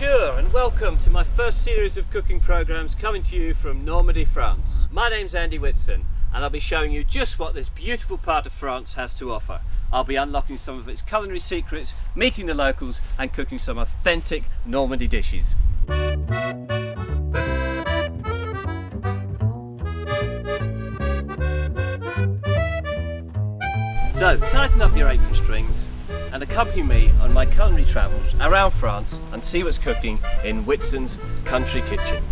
Bonjour and welcome to my first series of cooking programs coming to you from Normandy, France. My name's Andy Whitson and I'll be showing you just what this beautiful part of France has to offer. I'll be unlocking some of its culinary secrets, meeting the locals and cooking some authentic Normandy dishes. So tighten up your apron strings and accompany me on my culinary travels around France and see what's cooking in Whitsons' country kitchen.